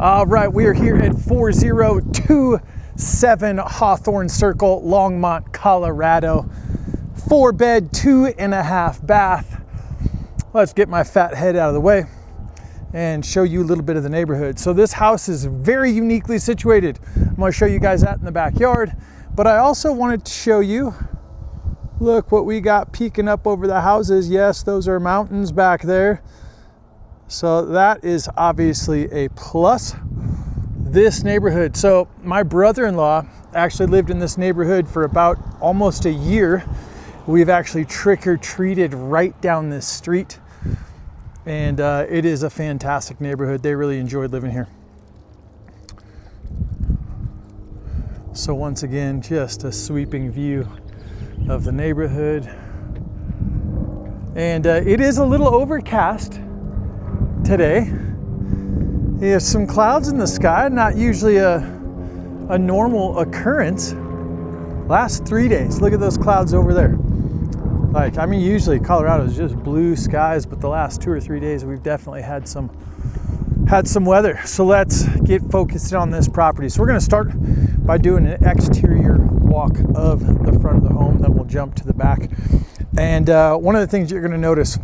All right, we are here at 4027 Hawthorne Circle, Longmont, Colorado. 4-bed, 2.5 bath. Let's get my fat head out of the way and show you a little bit of the neighborhood. So this house is very uniquely situated. I'm gonna show you guys that in the backyard, but I also wanted to show you, look what we got peeking up over the houses. Yes, those are mountains back there. So that is obviously a plus. This neighborhood, so my brother-in-law actually lived in this neighborhood for about almost a year. We've actually trick-or-treated right down this street, and it is a fantastic neighborhood. They really enjoyed living here. So once again, just a sweeping view of the neighborhood. And it is a little overcast today. There's some clouds in the sky, not usually a normal occurrence. Last 3 days, look at those clouds over there. Like, I mean, usually Colorado is just blue skies, but the last 2 or 3 days we've definitely had some weather. So let's get focused on this property. So we're gonna start by doing an exterior walk of the front of the home, then we'll jump to the back. And one of the things you're gonna notice,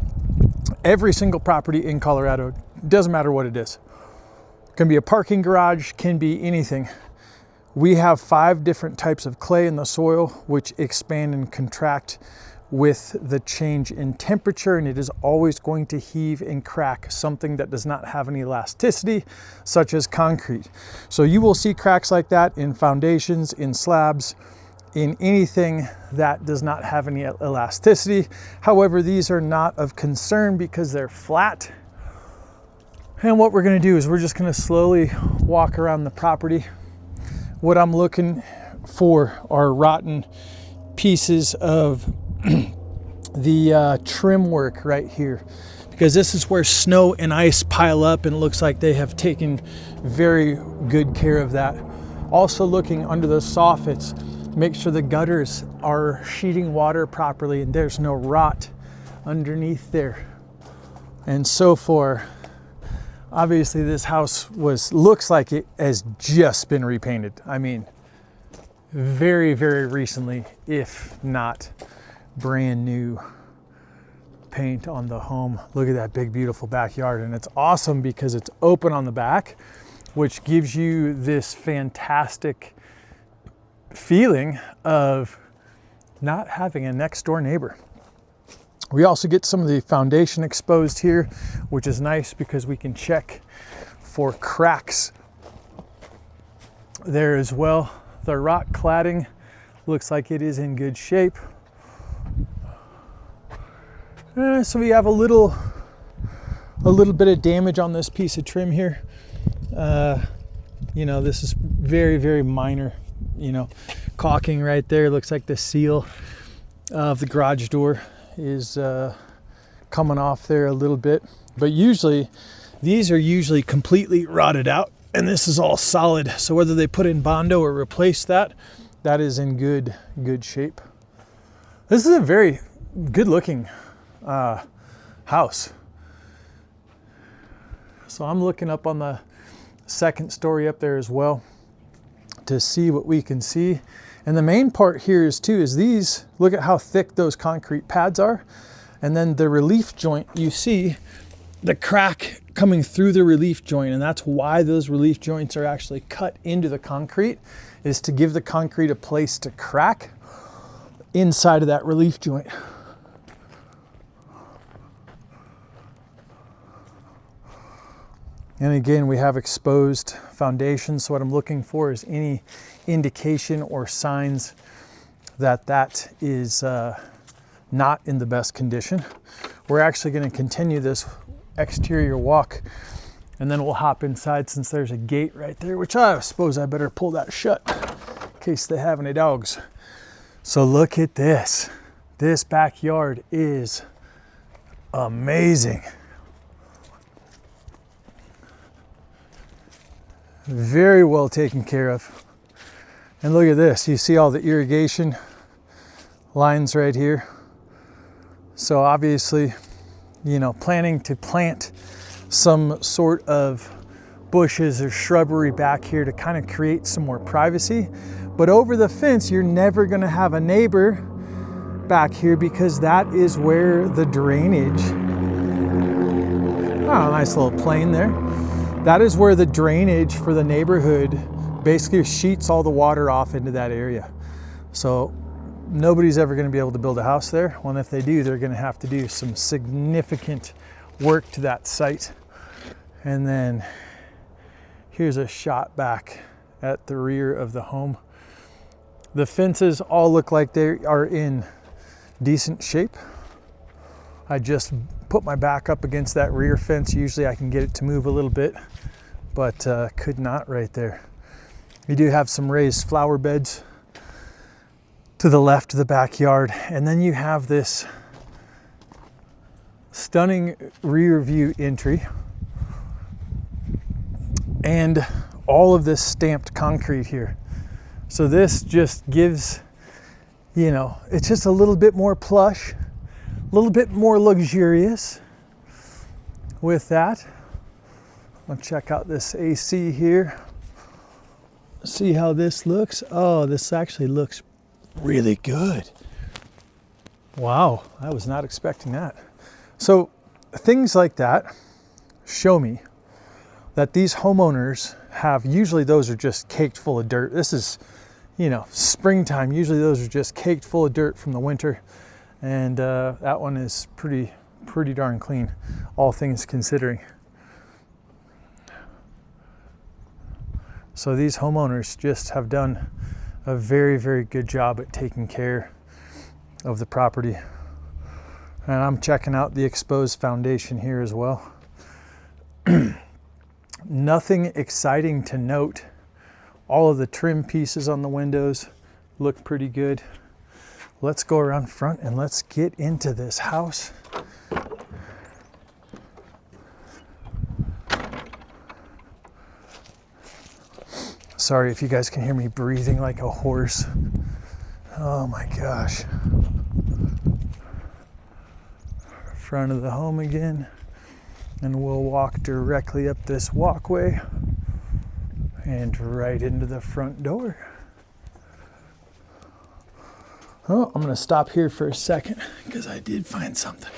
every single property in Colorado, doesn't matter what it is. Can be a parking garage, can be anything. We have 5 different types of clay in the soil, which expand and contract with the change in temperature, and it is always going to heave and crack something that does not have any elasticity, such as concrete. So you will see cracks like that in foundations, in slabs, in anything that does not have any elasticity. However, these are not of concern because they're flat. And what we're gonna do is we're just gonna slowly walk around the property. What I'm looking for are rotten pieces of the trim work right here, because this is where snow and ice pile up, and it looks like they have taken very good care of that. Also looking under the soffits, make sure the gutters are sheeting water properly and there's no rot underneath there. And so far, obviously this house looks like it has just been repainted. I mean, very, very recently, if not brand new paint on the home. Look at that big, beautiful backyard. And it's awesome because it's open on the back, which gives you this fantastic feeling of not having a next door neighbor. We also get some of the foundation exposed here, which is nice because we can check for cracks there as well. The rock cladding looks like it is in good shape. So we have a little bit of damage on this piece of trim here. You know, this is very, very minor. You know, caulking right there. Looks like the seal of the garage door is coming off there a little bit. But usually, these are usually completely rotted out, and this is all solid. So whether they put in Bondo or replace that, that is in good shape. This is a very good looking house. So I'm looking up on the second story up there as well to see what we can see. And the main part here is these, look at how thick those concrete pads are. And then the relief joint, you see the crack coming through the relief joint. And that's why those relief joints are actually cut into the concrete, is to give the concrete a place to crack inside of that relief joint. And again, we have exposed foundations. So what I'm looking for is any indication or signs that that is not in the best condition. We're actually going to continue this exterior walk, and then we'll hop inside since there's a gate right there, which I suppose I better pull that shut in case they have any dogs. So look at this. This backyard is amazing. Very well taken care of. And look at this, you see all the irrigation lines right here. So obviously, you know, planning to plant some sort of bushes or shrubbery back here to kind of create some more privacy. But over the fence, you're never gonna have a neighbor back here because that is where the drainage, oh, nice little plane there. That is where the drainage for the neighborhood basically sheets all the water off into that area. So nobody's ever gonna be able to build a house there. Well, and if they do, they're gonna have to do some significant work to that site. And then here's a shot back at the rear of the home. The fences all look like they are in decent shape. I just put my back up against that rear fence. Usually I can get it to move a little bit, but could not right there. We do have some raised flower beds to the left of the backyard. And then you have this stunning rear view entry and all of this stamped concrete here. So this just gives, you know, it's just a little bit more plush, a little bit more luxurious with that. I'll check out this AC here. See how this looks. Oh, this actually looks really good. Wow, I was not expecting that. So things like that show me that these homeowners have, usually those are just caked full of dirt. This is, you know, springtime. Usually those are just caked full of dirt from the winter. And that one is pretty darn clean, all things considering. So these homeowners just have done a very, very good job at taking care of the property. And I'm checking out the exposed foundation here as well. Nothing exciting to note. All of the trim pieces on the windows look pretty good. Let's go around front and let's get into this house. Sorry if you guys can hear me breathing like a horse. Oh my gosh. Front of the home again. And we'll walk directly up this walkway and right into the front door. Oh, I'm gonna stop here for a second because I did find something.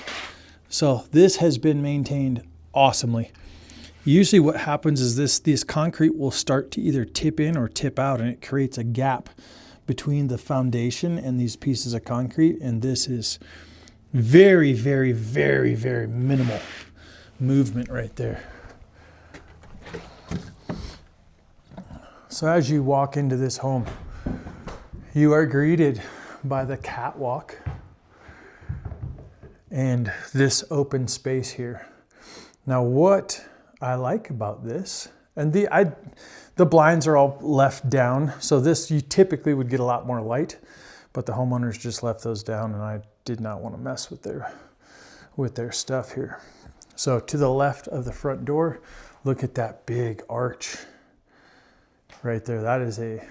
So this has been maintained awesomely. Usually what happens is this concrete will start to either tip in or tip out, and it creates a gap between the foundation and these pieces of concrete. And this is very, very, very, very minimal movement right there. So as you walk into this home, you are greeted by the catwalk and this open space here. Now what I like about this, and the blinds are all left down, so this you typically would get a lot more light, but the homeowners just left those down, and I did not want to mess with their stuff here. So to the left of the front door, look at that big arch right there. That is a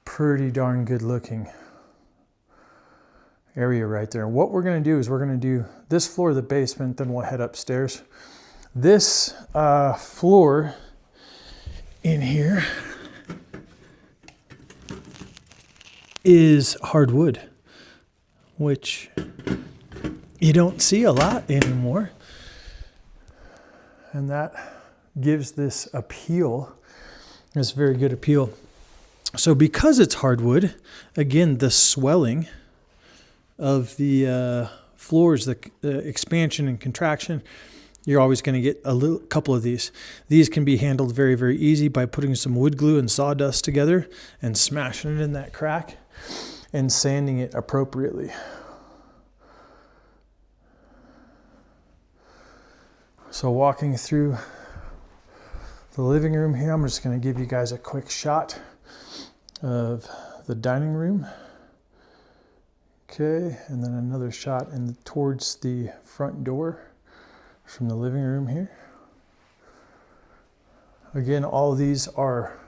pretty darn good looking area right there. And what we're going to do is we're going to do this floor of the basement, then we'll head upstairs. This floor in here is hardwood, which you don't see a lot anymore. And that gives this appeal, this very good appeal. So because it's hardwood, again, the swelling of the floors, the expansion and contraction, you're always going to get a couple of these. These can be handled very, very easy by putting some wood glue and sawdust together and smashing it in that crack and sanding it appropriately. So walking through the living room here, I'm just going to give you guys a quick shot of the dining room. Okay, and then another shot towards the front door from the living room here. Again, all of these are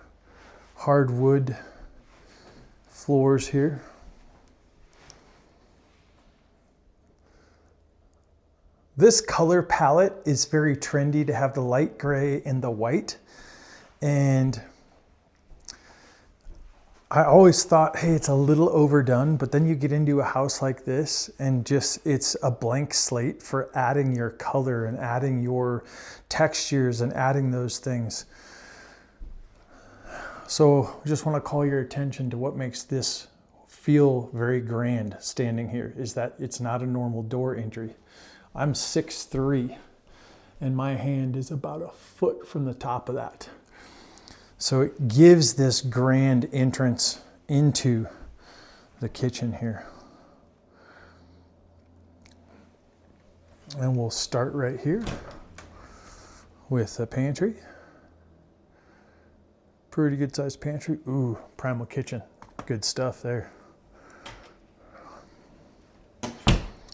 hardwood floors here. This color palette is very trendy to have the light gray and the white. And I always thought, hey, it's a little overdone, but then you get into a house like this and just it's a blank slate for adding your color and adding your textures and adding those things. So I just want to call your attention to what makes this feel very grand standing here is that it's not a normal door entry. I'm 6'3", and my hand is about a foot from the top of that. So it gives this grand entrance into the kitchen here. And we'll start right here with the pantry. Pretty good sized pantry. Ooh, primal kitchen. Good stuff there.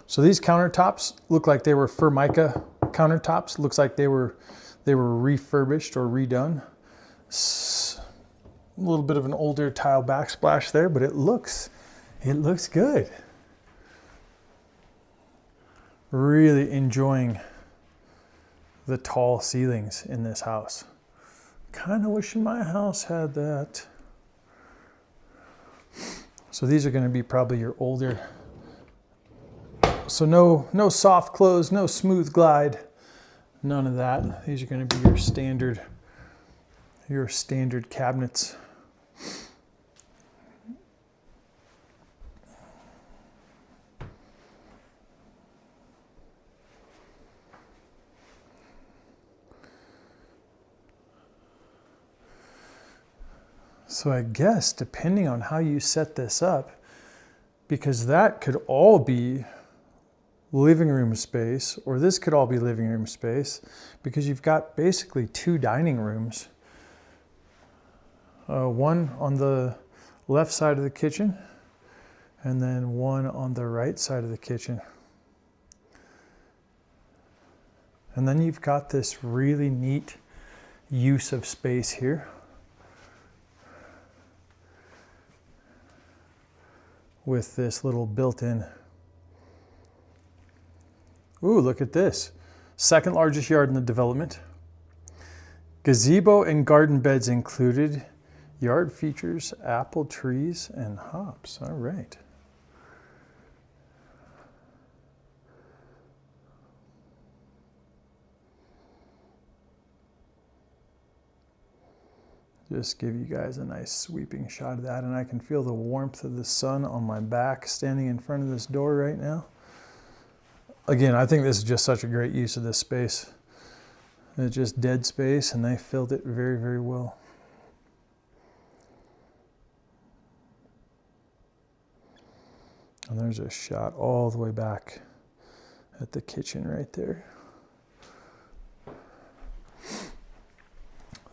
So these countertops look like they were Formica countertops. Looks like they were refurbished or redone. A little bit of an older tile backsplash there, but it looks good. Really enjoying the tall ceilings in this house. Kind of wishing my house had that. So these are going to be probably your older. So no soft close, no smooth glide, none of that. These are going to be your standard cabinets. So I guess depending on how you set this up, because that could all be living room space, or this could all be living room space, because you've got basically two dining rooms. One on the left side of the kitchen, and then one on the right side of the kitchen. And then you've got this really neat use of space here. With this little built-in. Ooh, look at this. Second largest yard in the development. Gazebo and garden beds included. Yard features apple trees and hops. All right. Just give you guys a nice sweeping shot of that, and I can feel the warmth of the sun on my back standing in front of this door right now. Again, I think this is just such a great use of this space. It's just dead space, and they filled it very, very well. And there's a shot all the way back at the kitchen right there.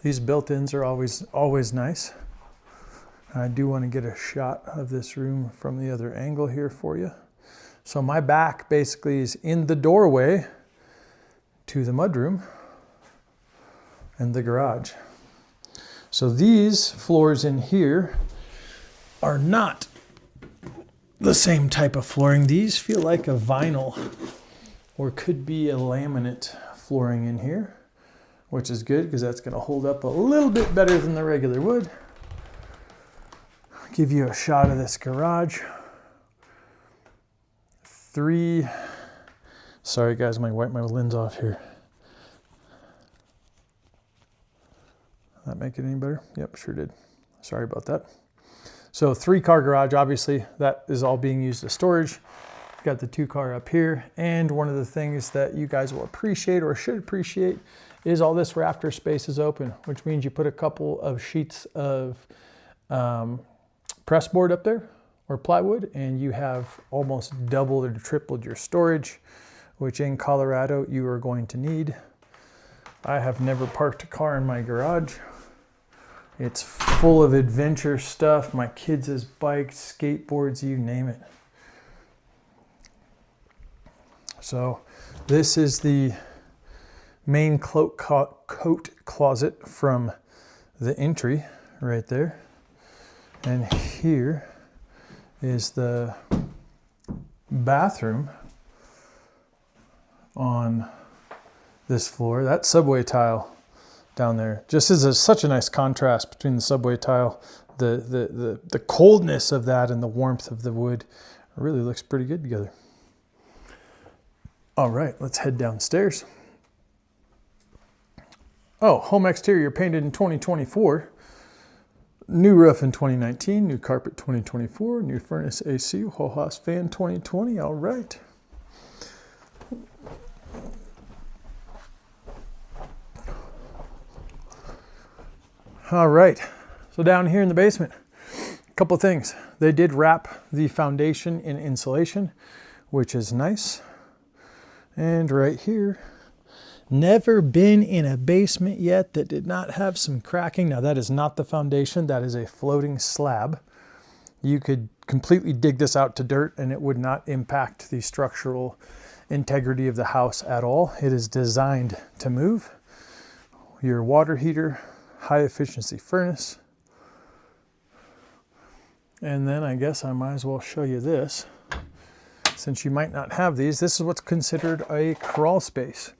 These built-ins are always nice. I do want to get a shot of this room from the other angle here for you. So my back basically is in the doorway to the mudroom and the garage. So these floors in here are not the same type of flooring. These feel like a vinyl or could be a laminate flooring in here, which is good because that's going to hold up a little bit better than the regular wood. I'll give you a shot of this garage. Sorry guys, I might wipe my lens off here. That make it any better? Yep, sure did. Sorry about that. So 3-car garage, obviously that is all being used as storage. Got the 2-car up here. And one of the things that you guys will appreciate or should appreciate is all this rafter space is open, which means you put a couple of sheets of press board up there or plywood, and you have almost doubled or tripled your storage, which in Colorado you are going to need. I have never parked a car in my garage. It's full of adventure stuff, my kids' bikes, skateboards, you name it. So this is the main coat closet from the entry right there. And here is the bathroom on this floor. That subway tile down there just is such a nice contrast between the subway tile, the coldness of that and the warmth of the wood. It really looks pretty good together. All right, let's head downstairs. Oh, home exterior painted in 2024. New roof in 2019, new carpet 2024, new furnace AC, whole house fan 2020. All right. All right, so down here in the basement, a couple things. They did wrap the foundation in insulation, which is nice. And right here, never been in a basement yet that did not have some cracking. Now that is not the foundation, that is a floating slab. You could completely dig this out to dirt and it would not impact the structural integrity of the house at all. It is designed to move. Your water heater, high efficiency furnace. And then I guess I might as well show you this. Since you might not have these, this is what's considered a crawl space,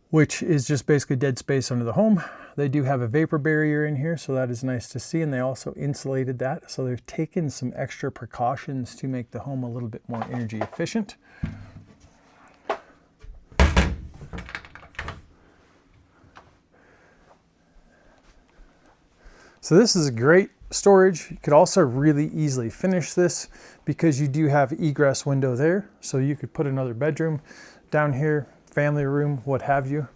which is just basically dead space under the home. They do have a vapor barrier in here, so that is nice to see, and they also insulated that. So they've taken some extra precautions to make the home a little bit more energy efficient. So this is a great storage. You could also really easily finish this because you do have egress window there. So you could put another bedroom down here, family room, what have you.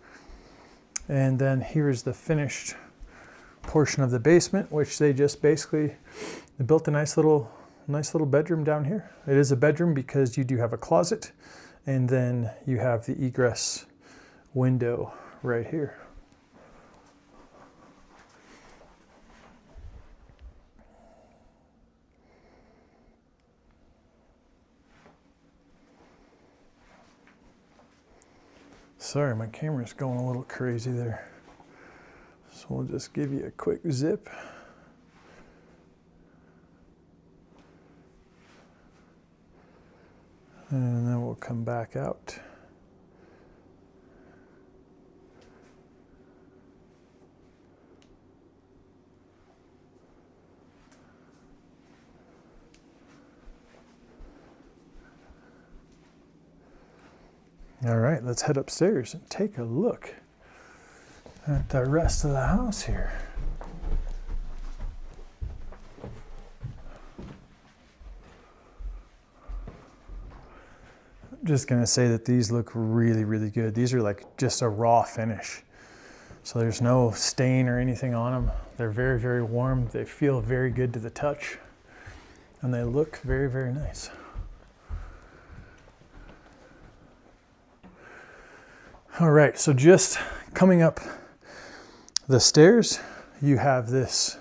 And then here's the finished portion of the basement, which they just basically built a nice little bedroom down here. It is a bedroom because you do have a closet, and then you have the egress window right here. Sorry, my camera's going a little crazy there. So we'll just give you a quick zip. And then we'll come back out. All right, let's head upstairs and take a look at the rest of the house here. I'm just gonna say that these look really, really good. These are like just a raw finish. So there's no stain or anything on them. They're very, very warm. They feel very good to the touch. And they look very, very nice. All right, so just coming up the stairs, you have this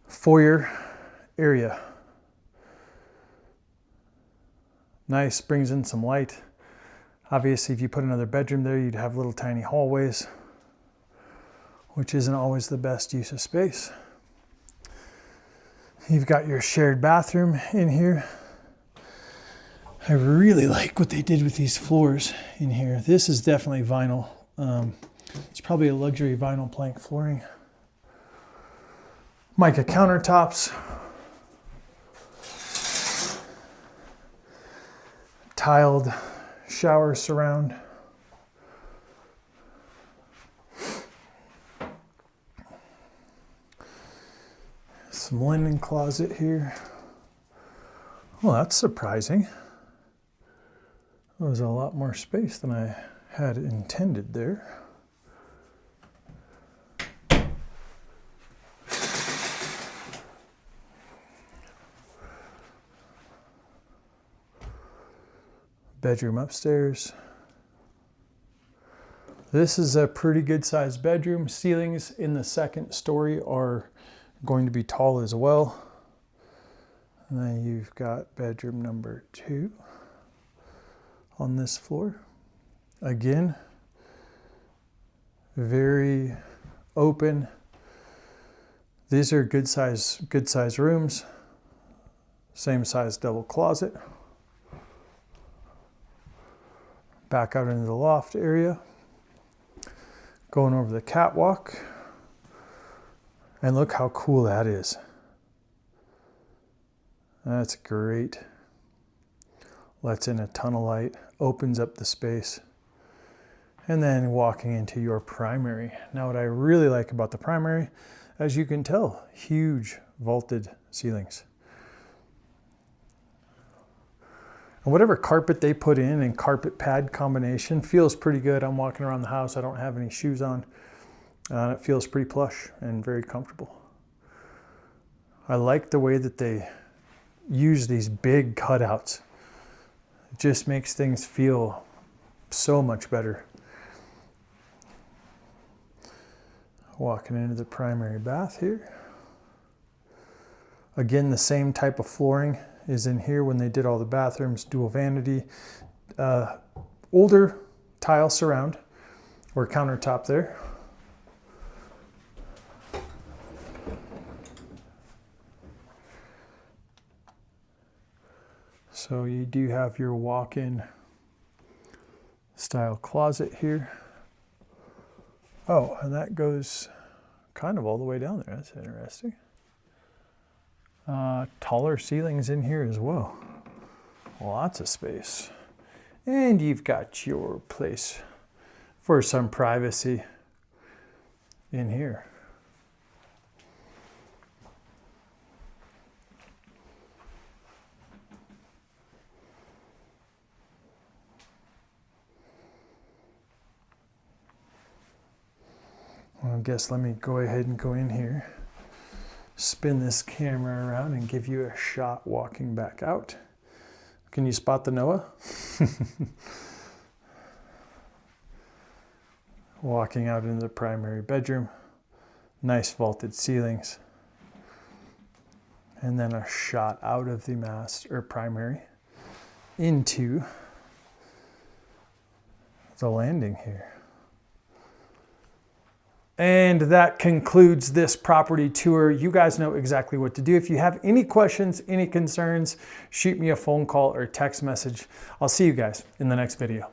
foyer area. Nice, brings in some light. Obviously, if you put another bedroom there, you'd have little tiny hallways, which isn't always the best use of space. You've got your shared bathroom in here. I really like what they did with these floors in here. This is definitely vinyl. It's probably a luxury vinyl plank flooring. Mica countertops. Tiled shower surround. Some linen closet here. Well, that's surprising. There was a lot more space than I had intended there. Bedroom upstairs. This is a pretty good sized bedroom. Ceilings in the second story are going to be tall as well. And then you've got bedroom number 2 on this floor. Again, very open. These are good size rooms. Same size double closet. Back out into the loft area. Going over the catwalk. And look how cool that is. That's great. Lets in a ton of light, opens up the space. And then walking into your primary. Now what I really like about the primary, as you can tell, huge vaulted ceilings. And whatever carpet they put in and carpet pad combination feels pretty good. I'm walking around the house, I don't have any shoes on. And it feels pretty plush and very comfortable. I like the way that they use these big cutouts. It just makes things feel so much better. Walking into the primary bath here. Again, the same type of flooring is in here when they did all the bathrooms, dual vanity, older tile surround or countertop there. So you do have your walk-in style closet here. Oh, and that goes kind of all the way down there. That's interesting. Taller ceilings in here as well. Lots of space. And you've got your place for some privacy in here. Well, I guess let me go ahead and go in here, spin this camera around and give you a shot walking back out. Can you spot the Noah? Walking out into the primary bedroom, nice vaulted ceilings, and then a shot out of the master or primary into the landing here. And that concludes this property tour. You guys know exactly what to do. If you have any questions, any concerns, shoot me a phone call or text message. I'll see you guys in the next video.